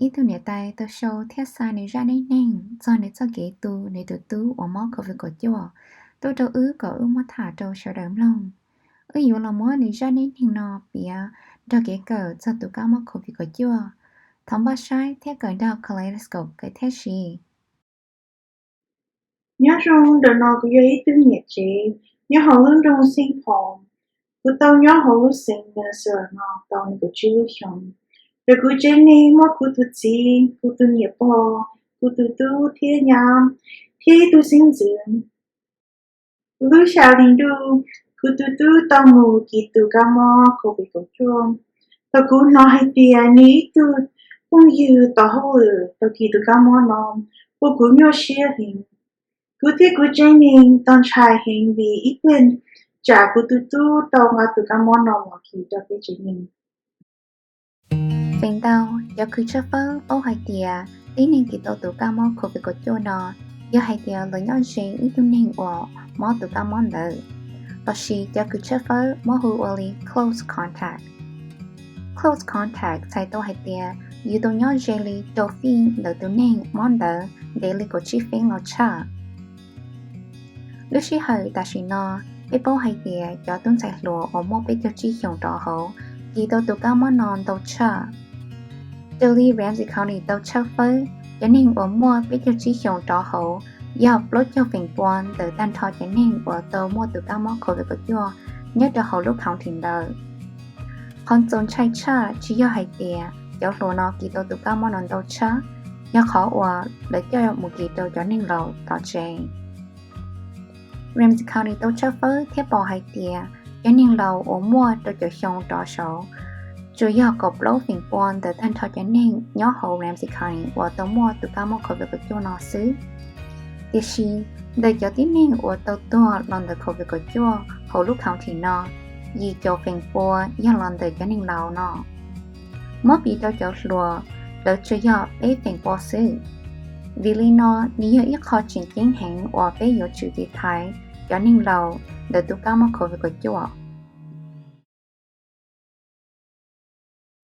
ít tu nè tay tao show thiết sai này ra đây nè do này cho kế tu này tu ở mỏ có việc có chua tôi đâu có mất thả đâu sợ đám lòng yếu là mỏ này ra đây nè nó bịa đâu kế cờ cho tụ cá mỏ có việc có chua thằng ba sai thiết cờ đào kaleidoscope cái thiết gì nhớ rong đợt nào cũng ý tư nhiệt chị nhớ họ lớn rong sinh phòng cứ tao nhớ họ lúc sinh là sợ nó tao này cũng chưa xong rồi cứ trên này mà cứ tu chi cứ tu nhiệt bò cứ tu thiên nhám thiên tu sinh dưỡng lúc sau đi du cứ tu tao mù kỳ tu cá mò có bị có chuông tao cứ nói hay tiền ní tu không như tao hậu tao kỳ tu cá mò nó cô cứ nhớ xia hình cứ thế cứ trên mình toàn trai hình vì ít quên chả cứ tu tao ngã từ cá món nào mà khi cho cái trên mình bên tao giờ cứ chấp phơ ô hai tia tí nên kỳ tao tụ cá mỏ có việc có chua nó giờ hai tia lấy nhau gì ít tu nên ở mỏ tụ cá mỏ nữa đó là giờ cứ chấp phơ mỏ hữu oli close contact sai tao hai tia như tao nhau jelly dolphin đỡ tu nên món đỡ để lấy có chi phí nó cha lúc xí hơi ta xí nó cái bao hai tia cho tuân sai lúa ở mỏ bé cho chi hiệu rõ hậu kỳ tao tụ cá mỏ non tao cha Daily Ramsey County tàu chắc với cho nên ở mua biết cho chi hiệu rõ hậu do lối cho phiền quan từ tan thọ cho nên ở tàu mua từ các món khẩu của chua nhớ cho hậu lúc không thìn đời còn dồn chạy cha chỉ do hai tiền cho lúa nó kỳ tàu từ các món non tàu chắc do khó ở để cho một kỳ tàu cho nên lầu tỏ trẻ Ramsey County tàu chắc với thép bò hai tiền cho nên lầu ở mua tàu cho xong rõ số chủ yếu cột lấu phiền quan từ thanh thọ cho nên nhớ hậu Ramsey County và tàu mua từ các món khẩu của chua nó xứ. Tiếp khi để cho tín nên của tàu tua lần từ khẩu của chua hậu lúc không thì nó vì cho phiền quan do lần từ cho nên lâu nó mất bị tàu cho lùa để chủ yếu bé phiền quan xứ. Vì lý nó nếu ít khó chuyển tiến hành và bé yếu chủ thị thái cho nên lâu để từ các món khẩu của chua.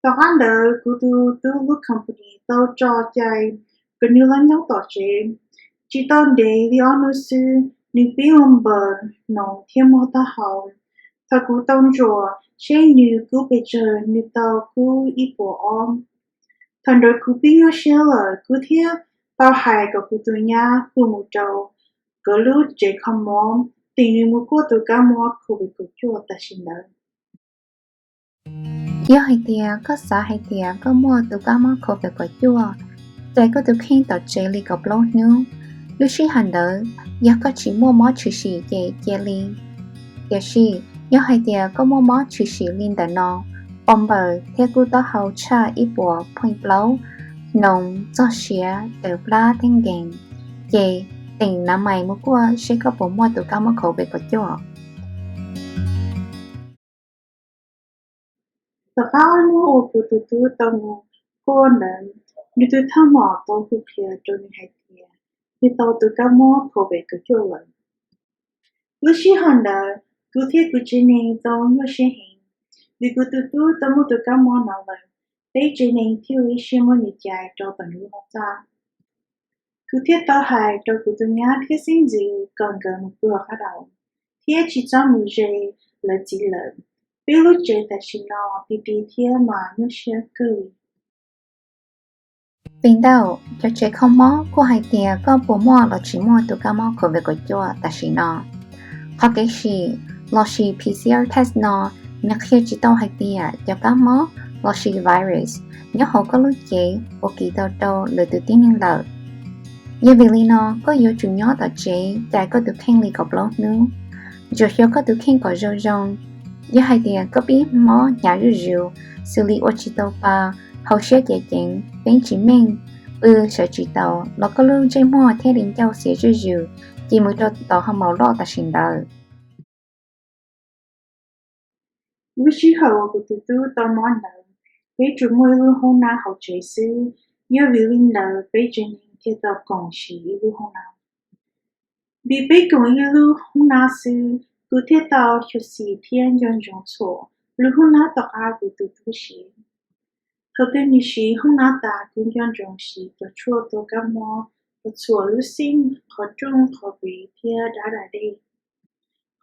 tao hắn đỡ cứ tu lúc company tao cho chạy cái new lần nhau tỏ chế chỉ tao để đi ăn sư new bị bờ nó thêm một ta hậu tao cứ tao rùa chế như cứ bây giờ như tao cứ ít bộ om thằng đỡ cứ bị nhớ xưa là cứ thế tao hay có cứ tu nhà cứ một trâu cứ lúc chế không mong tình yêu một cô tu cá mua cứ bị cứ chua ta xin đỡ Giờ hai tia có xã hai tia có mua từ các món khẩu của chua tại có từ khi tàu chế li gặp lâu nữa lúc xí hành đỡ giờ có chỉ mua món chủ sĩ về jelly giờ xí giờ hai tia có mua món chủ sĩ liên đỡ nó bông bờ theo cú tao hậu cha ít bùa point lâu nồng do xía từ la thanh gành về tỉnh năm mày mua qua sẽ có bộ mua từ các món khẩu của chua tao phá nó cứ tu tao mua cô nên như tu tham mỏ tao cứ kia cho nên hay kia như tao tu cá mua cô về cứ chua lần lúc xí hành đỡ cứ thế cứ trên này tao nhớ sẽ hình vì cứ tu tao mua tu cá mua nào lần đấy trên này thiếu ý xem mua như chạy cho tao nuôi nó ra cứ thế tao hay cho cứ tu nhá thế sinh gì cần một bữa khác đầu thế chỉ cho một giây là chỉ lần vì lúc chơi ta chỉ nó bị thế mà nhớ sẽ cười Bên đầu, cho trẻ không mó của hai tia có bộ mò là chỉ mò từ các mò của việc của chua ta chỉ nó. Hoặc cái gì, là chỉ PCR test nó, nhắc khi chỉ tao hai tia cho các mò là chỉ virus, nhớ họ có lúc chế, và kỳ tao lời tự tin nên lợi. Như vì lý nó có yếu chủ nhỏ tao chế, tại có được khen lì gặp lâu nữa. Dù hiểu có được khen có râu rong, như hai tia có biết mò nhà rưu xử lý ô chỉ tao ba, hậu sẽ dễ dàng bên chỉ mình sợ chỉ tàu nó có lương chơi mua theo đến châu sẽ rưu chỉ mới cho tàu không màu lo ta xin đời lúc xí hậu của tu tao món nợ với chúng môi lưu hôn na hậu chế sư nhớ vì linh nợ với chân thì tao còn chỉ lưu hôn na vì bây cùng lưu hôn na sư cứ thế tao cho xì thiên dân dòng số lưu hôn na tao ai của tu xí Hợp bên như sĩ không nói ta cũng dân trọng sĩ tổ chua tổ cá mò tổ chua lưu sinh khó trung khó bị thia đã đi.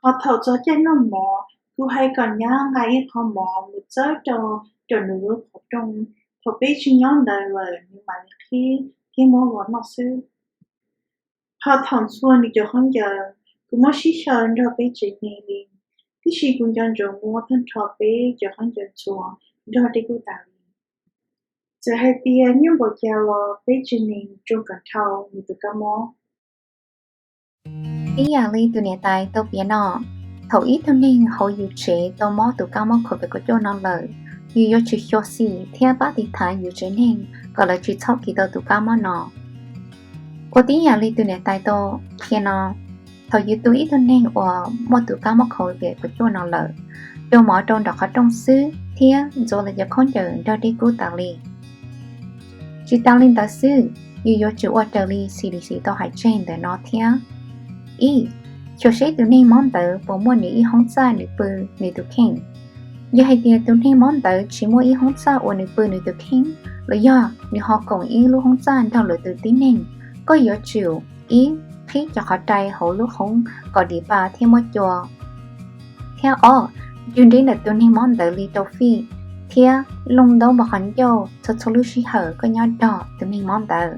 Họ thầu cho chân nó mò cứ hay còn nhá ngay họ mò một giấc cho nửa khó trung họ biết chỉ nhóm đời lời nhưng mà khi mò vẫn nó sư. Họ thằng xuân đi cho không giờ cứ mò xí sơn cho biết chỉ này đi. Cái gì cũng dân trọng mua thân trò biết cho không giờ chùa cho đi cũng tạo. Giờ hai tia nhưng bộ chào lo bé chân nên trong cả thầu như từ cá mó. Ý à li từ nhà tài tàu biển nọ, thầu ít thân nên hậu dự chế tàu mò từ cá mò khỏi phải có chỗ non lời. Như yo chỉ cho xì, theo bác thì thái dự chế nên, gọi là chỉ chọc kỳ tàu từ cá mò nọ. Ô tí à li từ nhà tài tàu, kia nọ, thầu dự tu ít thân nên ở mò từ cá mò khỏi phải có chỗ non lời. Đồ mò trong đó có trong xứ, theo rồi là giờ không chờ cho đi cứu tạo li. Chỉ tạo lên tạo sư, như yo chỉ ở trở li xì tàu hải trên để nó theo. Ý, cho sẽ tụi này món tớ bộ mua nữ ý không xa nữ bư nữ tụi khen. Do hay tiền tụi này món tớ chỉ mua ý không xa ở nữ bư nữ tụi khen. Lý do, nữ họ còn ý lúc không xa thao lửa tụi tí nên. Có yếu chịu, ý, khi cho họ trai hậu lúc không có đi bà thêm một chùa. Theo dùn đến là tụi này món tớ lý đầu phi. Theo, lông đâu bà khẩn dâu, thật số lưu sĩ hở có nhau đỏ tụi này món tớ.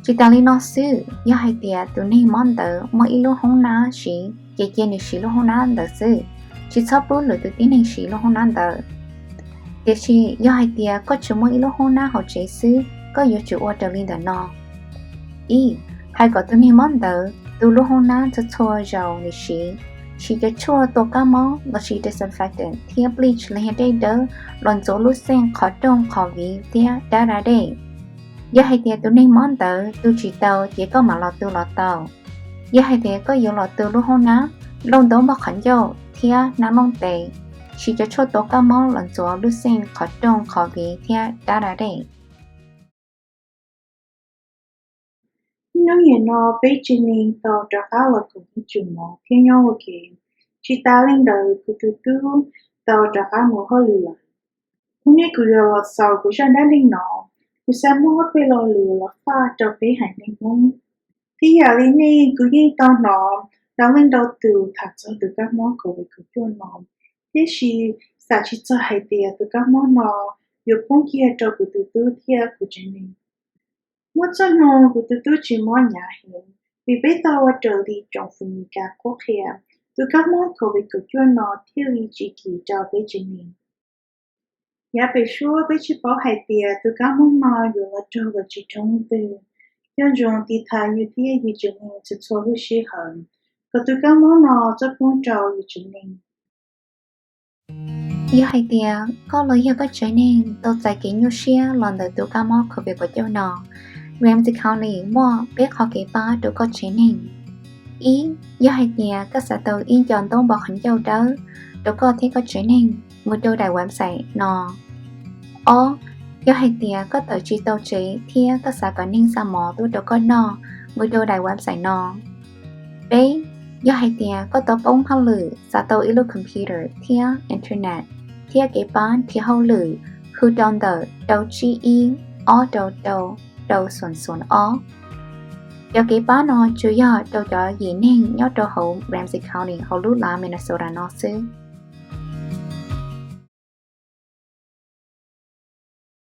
Chỉ ta lý nó sư, do hai tia tụi này món tớ mà ý lúc không ná xí, chế nữ xí lúc không ná tớ sư. Chỉ sắp bố lửa tụi tí này xí lúc không ná tớ. Tiếc xí, do hai tia có chú mà ý lúc không ná họ chế sư, có yếu chú ở tờ linh tớ nó. Ý, hai có tụi này món tớ, tụi lúc không ná cho chua dầu nữ xí. Chỉ cho chua tổ cá mó, và chỉ disinfectant, thia bleach lên đây đỡ, lần dỗ lúc sen khó trông khó vị, thia đã ra đây. Do hai tia tụi này món tớ, tôi chỉ tàu chỉ có mà lọt tàu. Do hai tia có yếu lọt từ lúc hôm ná, lông tớ mà khẩn dâu, thia ná lông tệ. Chỉ cho chốt tố cá mó lần dỗ lúc sen khó trông khó vị, thia đã ra đây. Nó hiện nó bé chân nên tàu cho khá là cũng chừng mò theo nhau ở kì. Chỉ ta lên đời của tụi tàu cho khá mùa hơi lửa. Hôm nay cứ là sau của chân đã lên nó. Cứ xem mua phải lo lừa là pha cho bé hành nên không. Thì giờ lên này cứ đi tao nó, đã lên đầu từ thật cho từ các món của về cứ cho nó. Thế thì sẽ chỉ cho hai tia từ các món nó, dù phong kia cho của tụi theo của chân nên. Một cho nó của tụi chỉ món nhà hiện, vì bé tao ở trở đi trong phần mì cá quốc kia, từ các món của về cứ cho nó theo ý chỉ kỳ cho bé chân nên. Giá bé xua bé chỉ bảo hai tia từ các món nó dù là cho là chỉ trong từ. Nhân dùng thì thay như thế như chân nên sẽ cho hữu sĩ hơn. Và từ các món nó rất quan trọng như chân nên. Yêu hai tia, có lối yêu có trái nên, tôi giải kỹ nhu xia lần đầu tụi cá mò của việc của châu nó. Ramsey County mua biết họ kỹ ba tụi có trái nên. Ý, yêu hai tia, các xã tàu yên chọn tông bọc hẳn châu đó. Tụi có thấy có trái nên, một đôi đại website nó. Do hai tia có tờ truy tàu chế thia các xã có nên xa mò tụi có nó, một đôi đại website nó. B, do hai tia có tàu bóng hao lử, xã tàu ilu computer thia internet, thia kế bán thia hao lử, hư đòn tờ đầu chi y, đầu xuân do kế bán nó chú yếu đầu cho gì nên nhớ đầu hậu Ramsey County hậu lút lá Minnesota nó sư.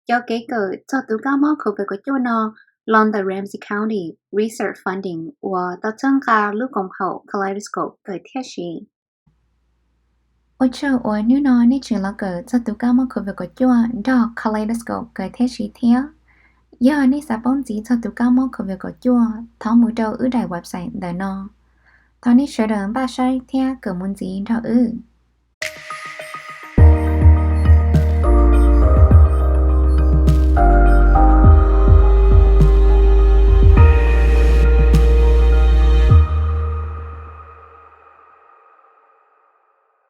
Do kế cử cho tụi cá mò của việc của chỗ nó, Lon the Ramsey County Research Funding và tạo chân cả lưu công hậu Kaleidoscope cởi thiết sĩ. Ở chỗ ở nếu nó nên chừng là cử cho tụi cá mò của việc của chỗ đó Kaleidoscope cởi thiết sĩ thiết. Giờ nên sẽ bóng gì cho tụi cá mò của việc của chỗ tháo mũi đầu ở đại website đời nó. Tháo nên sẽ đợi ba sai thiết cử muốn gì đó